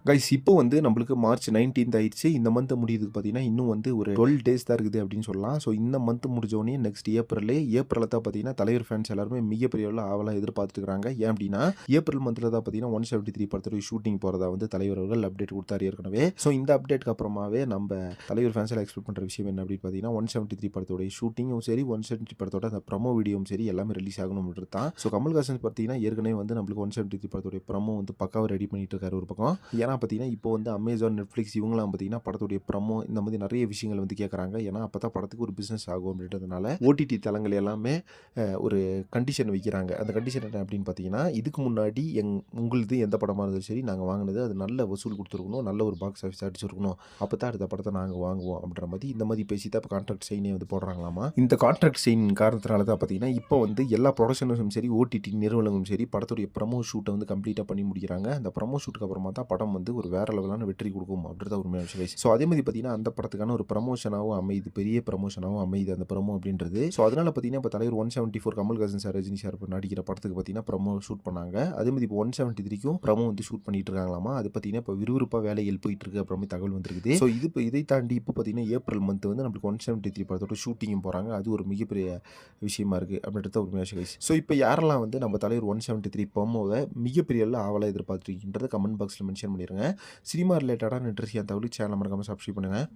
Guys இப்போ வந்து நம்மளுக்கு மார்ச் 19th ஆயிடுச்சு. இந்த மந்த் முடியுதுக்கு பார்த்தீங்கன்னா, இன்னும் வந்து ஒரு 12 டேஸ் தான் இருக்குது அப்படின்னு சொல்லலாம். ஸோ இந்த மந்த் முடிஞ்சோடனே நெக்ஸ்ட் ஏப்ரல்ல தான் பார்த்தீங்கன்னா, தலைவர் ஃபேன்ஸ் எல்லாருமே மிகப்பெரிய அளவுல ஆவலா எதிர்பார்த்துட்டு இருக்காங்க. ஏன் அப்படின்னா, ஏப்ரல் மந்த்ல தான் பார்த்தீங்கன்னா 173 படத்தோட ஷூட்டிங் போறதா வந்து தலைவர் அவர்கள் அப்டேட் குடுத்தாரு ஏற்கனவே. ஸோ இந்த அப்டேட்க்கு அப்புறமாவே நம்ம தலைவர் ஃபேன்ஸ் எல்லாம் எக்ஸ்பெக்ட் பண்ற விஷயம் என்ன அப்படின்னு பார்த்தீங்கன்னா, 173 படத்தோட ஷூட்டிங்கும் சரி, 173 படத்தோட அந்த ப்ரமோ வீடியோவும் சரி எல்லாமே ரிலீஸ் ஆகணும்ன்றது தான். ஸோ கமல்ஹாசன் பார்த்தீங்கன்னா, ஏற்கனவே வந்து நம்மளுக்கு 173 படத்தோட ப்ரமோ வந்து பக்காவா ரெடி பண்ணிட்டு இருக்காரு ஒரு பக்கம். ஏன்னா பார்த்தீங்கன்னா, இப்போ வந்து அமேசான், நெட்ஃப்ளிக்ஸ் இவங்கலாம் பார்த்தீங்கன்னா, படத்துடைய ப்ரமோ இந்த மாதிரி நிறைய விஷயங்கள் வந்து கேட்குறாங்க. ஏன்னா அப்போ தான் படத்துக்கு ஒரு பிஸ்னஸ் ஆகும் அப்படின்றதுனால ஓடிடி தளங்கள் எல்லாமே ஒரு கண்டிஷன் வைக்கிறாங்க. அந்த கண்டிஷன் என்ன அப்படின்னு பார்த்தீங்கன்னா, இதுக்கு முன்னாடி உங்களுது எந்த படமாக இருந்தாலும் சரி, நாங்கள் வாங்கினது அது நல்ல வசூல் கொடுத்துருக்கணும், நல்ல ஒரு பாக்ஸ் ஆஃபீஸ் அடிச்சிருக்கணும், அப்போ தான் அடுத்த படத்தை நாங்கள் வாங்குவோம் அப்படின்ற மாதிரி இந்த மாதிரி பேசி தான் இப்போ கான்ட்ராக்ட் சைனே வந்து போடுறாங்களாமா. இந்த கான்ட்ராக்ட் சைன் காரணத்தினால தான் பார்த்தீங்கன்னா, இப்போ வந்து எல்லா ப்ரொடக்ஷனும் சரி, ஓடிடி நிறுவனங்களும் சரி, படத்துடைய ப்ரமோ ஷூட்டை வந்து கம்ப்ளீட்டாக பண்ணி முடிக்கிறாங்க. அந்த ப்ரமோ ஷூட்டுக்கு அப்புறமா தான் படம் வந்து ஒரு வேற லெவலான வெற்றி கொடுக்கும் அப்படின்றத உண்மையான விஷயம். ஸோ அதே மாதிரி பார்த்தீங்கன்னா, அந்த படத்துக்கான ஒரு ப்ரமோஷனாகவும் அமையுது, பெரிய ப்ரமோஷனாகவும் அமையுது அந்த ப்ரமோ அப்படின்றது. ஸோ அதனால பார்த்தீங்கன்னா, இப்போ தலைவர் 174 கமல்ஹாசன் சார், ரஜினி சார் இப்போ நடிக்கிற படத்துக்கு பார்த்தீங்கன்னா ப்ரமோ ஷூட் பண்ணாங்க. அதே மாதிரி இப்போ 173க்கும் ப்ரமோ வந்து ஷூட் பண்ணிட்டு இருக்காங்களாமா. அது பார்த்தீங்கன்னா இப்போ விறுவிறுப்பாக வேலைகள் போயிட்டு இருக்கு அப்புறமே தகவல் வந்திருக்குது. ஸோ இது இப்போ இதை தாண்டி இப்போ பார்த்தீங்கன்னா ஏப்ரல் மந்த் வந்து நம்மளுக்கு 173 படத்தோட ஷூட்டிங்கும் போகிறாங்க. அது ஒரு மிகப்பெரிய விஷயமா இருக்குது அப்படின்றத உண்மையான விஷயம். ஸோ இப்போ யாரெல்லாம் வந்து நம்ம தலைவர் 173 ப்ரமோவை மிகப்பெரிய ஆவலாக எதிர்பார்த்துருக்கின்றத கமெண்ட் பாக்ஸில் மென்ஷன் பண்ணிடுங்க. சினிமா ரிலேட்டடான இன்ட்ரெஸ்டிங்கான தகவலுக்கு சேனலை மறக்காமல் சப்ஸ்கிரைப் பண்ணுங்கள்.